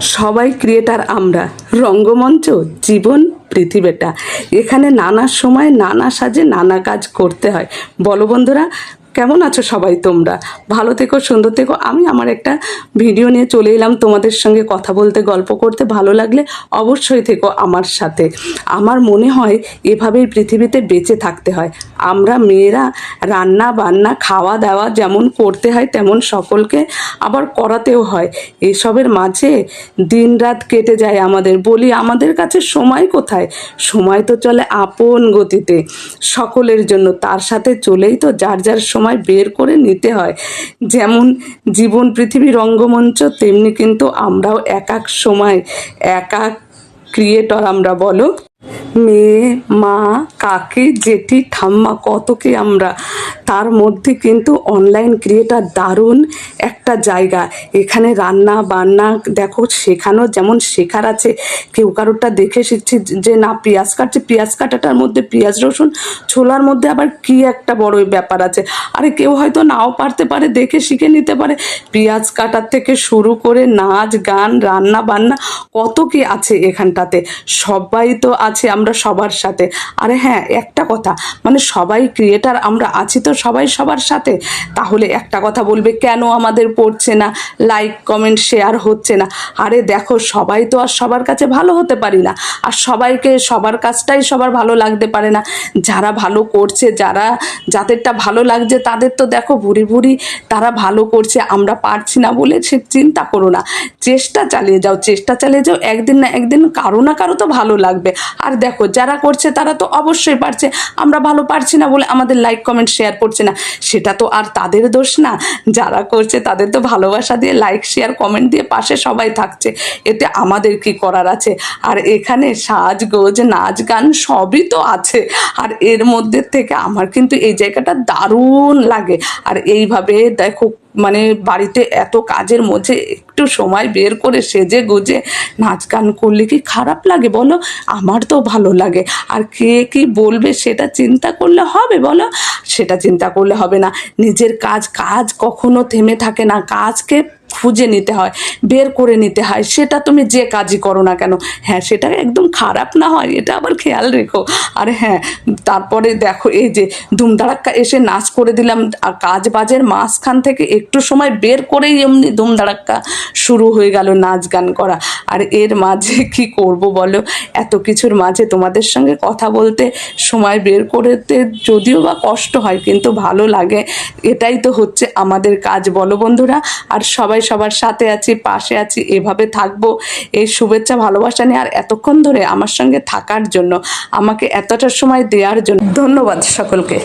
সবাই ক্রিয়েটার আমরা, রঙ্গমঞ্চ জীবন পৃথিবীটা। এখানে নানা সময় নানা সাজে নানা কাজ করতে হয়। বলো বন্ধুরা, কেমন আছো সবাই? তোমরা ভালো থেকো, সুন্দর থেকো। আমি আমার একটা ভিডিও নিয়ে চলে এলাম তোমাদের সঙ্গে কথা বলতে, গল্প করতে। ভালো লাগলে অবশ্যই থেকো আমার সাথে। আমার মনে হয় এভাবেই পৃথিবীতে বেঁচে থাকতে হয়। আমরা মেয়েরা রান্না বান্না খাওয়া দাওয়া যেমন করতে হয় তেমন সকলকে আবার করাতেও হয়। এসবের মাঝে দিন রাত কেটে যায় আমাদের। বলি আমাদের কাছে সময় কোথায়? সময় তো চলে আপন গতিতে সকলের জন্য। তার সাথে চলেই তো যার যার সময় বের করে নিতে হয়। যেমন জীবন পৃথিবী রঙ্গমঞ্চ, তেমনি কিন্তু আমরাও এক এক সময় এক এক ক্রিয়েটর। আমরা বলো মেয়ে, মা, কাকি, জেঠি, ঠাম্মা, কত কি আমরা। তার মধ্যে কিন্তু অনলাইন ক্রিয়েটার দারুণ একটা জায়গা। এখানে রান্না বান্না দেখো শেখানো, যেমন শেখার আছে। কেউ কারোরটা দেখে শিখছে যে না পেঁয়াজ কাটছে, পেঁয়াজ কাটাটার মধ্যে পেঁয়াজ রসুন ছোলার মধ্যে আবার কি একটা বড় ব্যাপার আছে। আরে কেউ হয়তো নাও পারতে পারে, দেখে শিখে নিতে পারে। পেঁয়াজ কাটার থেকে শুরু করে নাচ গান রান্না বান্না কত কি আছে এখানটাতে। সবাই তো আছে, আমরা সবার সাথে। আরে হ্যাঁ, একটা কথা, মানে সবাই ক্রিয়েটার আমরা আছি তো সবাই সবার সাথে। তাহলে একটা কথা বলবে, কেন আমাদের পড়ছে না, লাইক কমেন্ট শেয়ার হচ্ছে না? আরে দেখো, সবাই তো আর সবার কাছে ভালো হতে পারি না, আর সবাইকে সবার কাজটাই সবার ভালো লাগতে পারে না। যারা ভালো করছে, যাদেরটা ভালো লাগছে তাদের তো দেখো ভুরি ভুরি তারা ভালো করছে। আমরা পারছি না বলে সে চিন্তা করো না, চেষ্টা চালিয়ে যাও, চেষ্টা চালিয়ে যাও। একদিন না একদিন কারো না কারো তো ভালো লাগবে। আর দেখো যারা করছে তারা তো অবশ্যই পারছে। আমরা ভালো পারছি না বলে আমাদের লাইক কমেন্ট শেয়ার করছে না, সেটা তো আর তাদের দোষ না। যারা করছে তাদের তো ভালোবাসা দিয়ে লাইক শেয়ার কমেন্ট দিয়ে পাশে সবাই থাকছে, এতে আমাদের কি করার আছে? আর এখানে সাজগোজ নাচ গান সবই তো আছে। আর এর মধ্যে থেকে আমার কিন্তু এই জায়গাটা দারুণ লাগে। আর এইভাবে দেখো, মানে বাড়িতে এত কাজের মধ্যে একটু সময় বের করে সেজে গুজে নাচ গান করলে কি খারাপ লাগে বলো? আমার তো ভালো লাগে। আর কে কি বলবে সেটা চিন্তা করলে হবে বলো? সেটা চিন্তা করলে হবে না। নিজের কাজ কখনো থেমে থাকে না। কাজকে খুঁজে নিতে হয়, বের করে নিতে হয়। সেটা তুমি যে কাজই করো না কেন, হ্যাঁ সেটা একদম খারাপ না হয়, এটা আবার খেয়াল রেখো। আর হ্যাঁ, তারপরে দেখো এই যে ধুমধাড়াক্কা এসে নাচ করে দিলাম, আর কাজ বাজের মাঝখান থেকে একটু সময় বের করেই এমনি ধুমধাড়াক্কা শুরু হয়ে গেল নাচ গান করা। আর এর মাঝে কি করব বলো? এত কিছুর মাঝে তোমাদের সঙ্গে কথা বলতে সময় বের করতে যদিও বা কষ্ট হয়, কিন্তু ভালো লাগে। এটাই তো হচ্ছে আমাদের কাজ, বলো বন্ধুরা? আর সবাই সবার সাথে আছি, পাশে আছি, এভাবে থাকবো। এই শুভেচ্ছা ভালোবাসা নিয়ে আর এতক্ষণ ধরে আমার সঙ্গে থাকার জন্য, আমাকে এতটা সময় দেওয়ার জন্য ধন্যবাদ সকলকে।